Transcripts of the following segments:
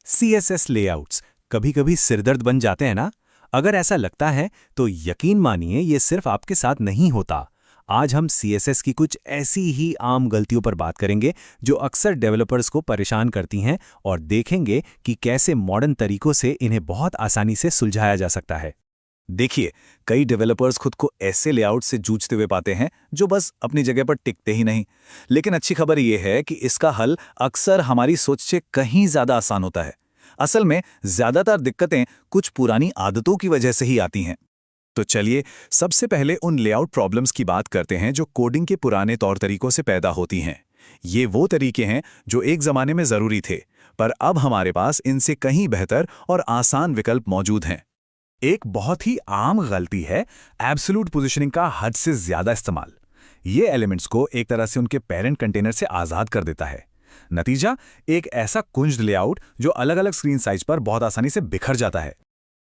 CSS layouts कभी कभी सिरदर्द बन जाते हैं ना। अगर ऐसा लगता है तो यकीन मानिए ये सिर्फ आपके साथ नहीं होता। आज हम सीएसएस की कुछ ऐसी ही आम गलतियों पर बात करेंगे जो अक्सर डेवलपर्स को परेशान करती हैं और देखेंगे कि कैसे मॉडर्न तरीकों से इन्हें बहुत आसानी से सुलझाया जा सकता है। देखिए, कई डेवलपर्स खुद को ऐसे लेआउट से जूझते हुए पाते हैं जो बस अपनी जगह पर टिकते ही नहीं। लेकिन अच्छी खबर यह है कि इसका हल अक्सर हमारी सोच से कहीं ज्यादा आसान होता है। असल में ज्यादातर दिक्कतें कुछ पुरानी आदतों की वजह से ही आती हैं। तो चलिए, सबसे पहले उन लेआउट प्रॉब्लम्स की बात करते हैं जो कोडिंग के पुराने तौर तरीकों से पैदा होती हैं। ये वो तरीके हैं जो एक जमाने में जरूरी थे, पर अब हमारे पास इनसे कहीं बेहतर और आसान विकल्प मौजूद हैं। एक बहुत ही आम गलती है एब्सोल्यूट पोजीशनिंग का हद से ज्यादा इस्तेमाल। ये एलिमेंट्स को एक तरह से उनके पेरेंट कंटेनर से आजाद कर देता है। नतीजा, एक ऐसा कुंज्ड लेआउट जो अलग अलग स्क्रीन साइज पर बहुत आसानी से बिखर जाता है।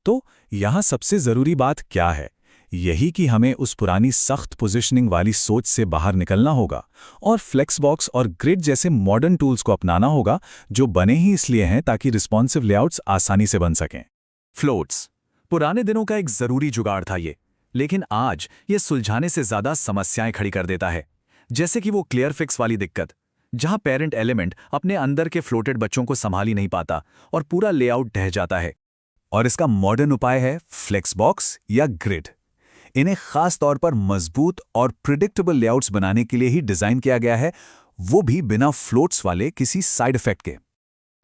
तो यहाँ सबसे जरूरी बात क्या है? यही कि हमें उस पुरानी सख्त पोजीशनिंग वाली सोच से बाहर निकलना होगा और फ्लेक्सबॉक्स और ग्रिड जैसे मॉडर्न टूल्स को अपनाना होगा जो बने ही इसलिए हैं ताकि रिस्पॉन्सिव लेआउट्स आसानी से बन सकें। फ्लोट्स पुराने दिनों का एक जरूरी जुगाड़ था ये, लेकिन आज ये सुलझाने से ज्यादा समस्याएं खड़ी कर देता है। जैसे कि वो क्लियर फिक्स वाली दिक्कत, जहां पेरेंट एलिमेंट अपने अंदर के फ्लोटेड बच्चों को संभाल ही नहीं पाता और पूरा लेआउट ढह जाता है। और इसका मॉडर्न उपाय है फ्लेक्सबॉक्स या ग्रिड। इन्हें खास तौर पर मजबूत और प्रिडिक्टेबल लेआउट्स बनाने के लिए ही डिजाइन किया गया है, वो भी बिना फ्लोट्स वाले किसी साइड इफेक्ट के।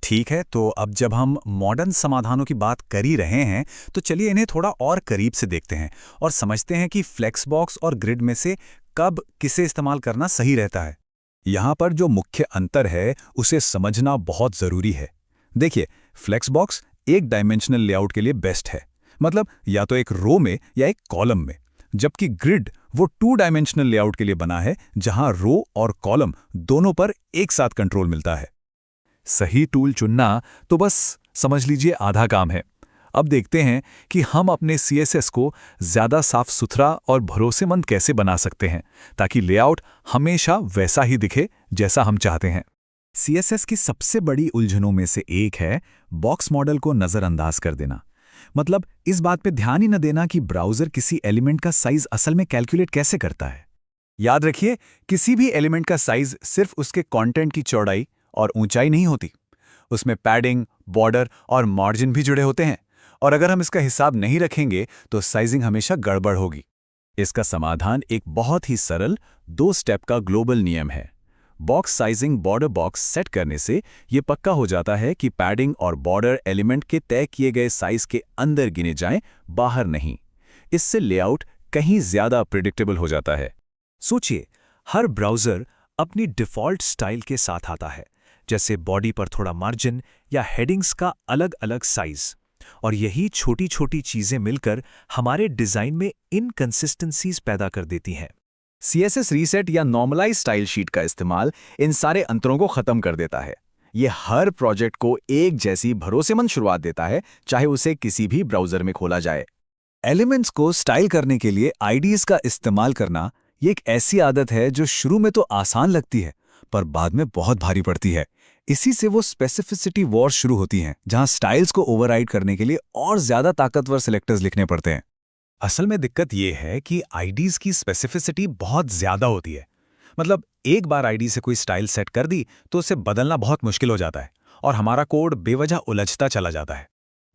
ठीक है, तो अब जब हम मॉडर्न समाधानों की बात कर ही रहे हैं तो चलिए इन्हें थोड़ा और करीब से देखते हैं और समझते हैं कि फ्लेक्सबॉक्स और ग्रिड में से कब किसे इस्तेमाल करना सही रहता है। यहाँ पर जो मुख्य अंतर है उसे समझना बहुत जरूरी है। देखिए, फ्लेक्सबॉक्स एक डायमेंशनल लेआउट के लिए बेस्ट है, मतलब या तो एक रो में या एक कॉलम में, जबकि ग्रिड वो 2 डायमेंशनल लेआउट के लिए बना है जहां रो और कॉलम दोनों पर एक साथ कंट्रोल मिलता है। सही टूल चुनना तो बस समझ लीजिए आधा काम है। अब देखते हैं कि हम अपने सीएसएस को ज्यादा साफ सुथरा और भरोसेमंद कैसे बना सकते हैं ताकि लेआउट हमेशा वैसा ही दिखे जैसा हम चाहते हैं। सीएसएस की सबसे बड़ी उलझनों में से एक है बॉक्स मॉडल को नजरअंदाज कर देना। मतलब इस बात पे ध्यान ही न देना कि ब्राउजर किसी एलिमेंट का साइज असल में कैलकुलेट कैसे करता है। याद रखिए, किसी भी एलिमेंट का साइज सिर्फ उसके कंटेंट की चौड़ाई और ऊंचाई नहीं होती, उसमें पैडिंग, बॉर्डर और मार्जिन भी जुड़े होते हैं। और अगर हम इसका हिसाब नहीं रखेंगे तो साइजिंग हमेशा गड़बड़ होगी। इसका समाधान एक बहुत ही सरल 2 स्टेप का ग्लोबल नियम है। Box sizing border box set करने से यह पक्का हो जाता है कि पैडिंग और बॉर्डर एलिमेंट के तय किए गए साइज के अंदर गिने जाएं, बाहर नहीं। इससे लेआउट कहीं ज्यादा प्रिडिक्टेबल हो जाता है। सोचिए, हर ब्राउजर अपनी डिफ़ॉल्ट स्टाइल के साथ आता है, जैसे बॉडी पर थोड़ा मार्जिन या हेडिंग्स का अलग अलग साइज। और यही छोटी छोटी चीजें मिलकर हमारे डिजाइन में इनकंसिस्टेंसीज पैदा कर देती हैं। सीएसएस रीसेट या नॉर्मलाइज स्टाइल शीट का इस्तेमाल इन सारे अंतरों को खत्म कर देता है। ये हर प्रोजेक्ट को एक जैसी भरोसेमंद शुरुआत देता है, चाहे उसे किसी भी ब्राउजर में खोला जाए। एलिमेंट्स को स्टाइल करने के लिए आईडीज का इस्तेमाल करना ये एक ऐसी आदत है जो शुरू में तो आसान लगती है पर बाद में बहुत भारी पड़ती है। इसी से वो स्पेसिफिसिटी वॉर शुरू होती हैं, जहां स्टाइल्स को ओवरराइड करने के लिए और ज्यादा ताकतवर सिलेक्टर्स लिखने पड़ते हैं। असल में दिक्कत ये है कि आईडीज की स्पेसिफिसिटी बहुत ज्यादा होती है। मतलब एक बार आईडी से कोई स्टाइल सेट कर दी तो उसे बदलना बहुत मुश्किल हो जाता है और हमारा कोड बेवजह उलझता चला जाता है।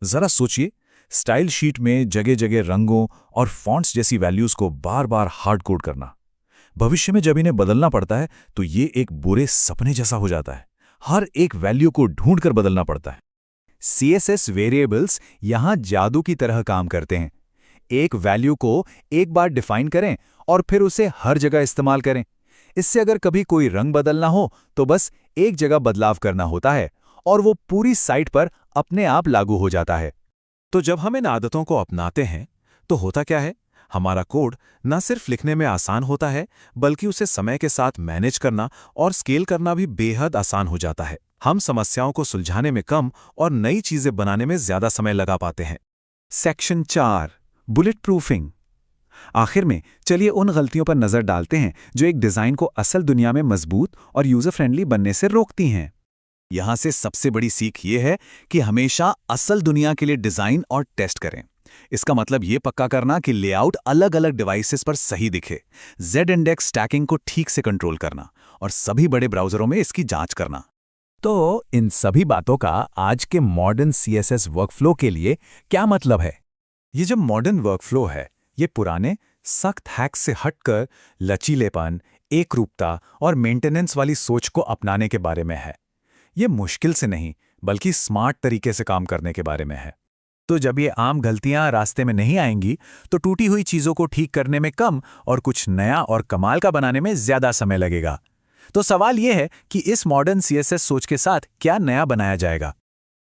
जरा सोचिए, स्टाइल शीट में जगह जगह रंगों और फॉन्ट्स जैसी वैल्यूज को बार बार हार्ड कोड करना। भविष्य में जब इन्हें बदलना पड़ता है तो ये एक बुरे सपने जैसा हो जाता है। हर एक वैल्यू को ढूंढकर बदलना पड़ता है। सीएसएस वेरिएबल्स यहां जादू की तरह काम करते हैं। एक वैल्यू को एक बार डिफाइन करें और फिर उसे हर जगह इस्तेमाल करें। इससे अगर कभी कोई रंग बदलना हो तो बस एक जगह बदलाव करना होता है और वो पूरी साइट पर अपने आप लागू हो जाता है। तो जब हम इन आदतों को अपनाते हैं तो होता क्या है? हमारा कोड न सिर्फ लिखने में आसान होता है, बल्कि उसे समय के साथ मैनेज करना और स्केल करना भी बेहद आसान हो जाता है। हम समस्याओं को सुलझाने में कम और नई चीजें बनाने में ज्यादा समय लगा पाते हैं। Section 4, bullet proofing. आखिर में चलिए उन गलतियों पर नजर डालते हैं जो एक डिजाइन को असल दुनिया में मजबूत और यूजर फ्रेंडली बनने से रोकती हैं। यहाँ से सबसे बड़ी सीख ये है कि हमेशा असल दुनिया के लिए डिजाइन और टेस्ट करें। इसका मतलब ये पक्का करना कि लेआउट अलग अलग डिवाइसेस पर सही दिखे, Z इंडेक्स स्टैकिंग को ठीक से कंट्रोल करना और सभी बड़े ब्राउजरों में इसकी जांच करना। तो इन सभी बातों का आज के मॉडर्न CSS वर्कफ्लो के लिए क्या मतलब है? ये जो मॉडर्न वर्कफ्लो है, ये पुराने सख्त हैक्स से हटकर लचीलेपन, एकरूपता और मेंटेनेंस वाली सोच को अपनाने के बारे में है। ये मुश्किल से नहीं, बल्कि स्मार्ट तरीके से काम करने के बारे में है। तो जब ये आम गलतियां रास्ते में नहीं आएंगी, तो टूटी हुई चीजों को ठीक करने में कम और कुछ नया और कमाल का बनाने में ज्यादा समय लगेगा। तो सवाल ये है कि इस मॉडर्न CSS सोच के साथ क्या नया बनाया जाएगा।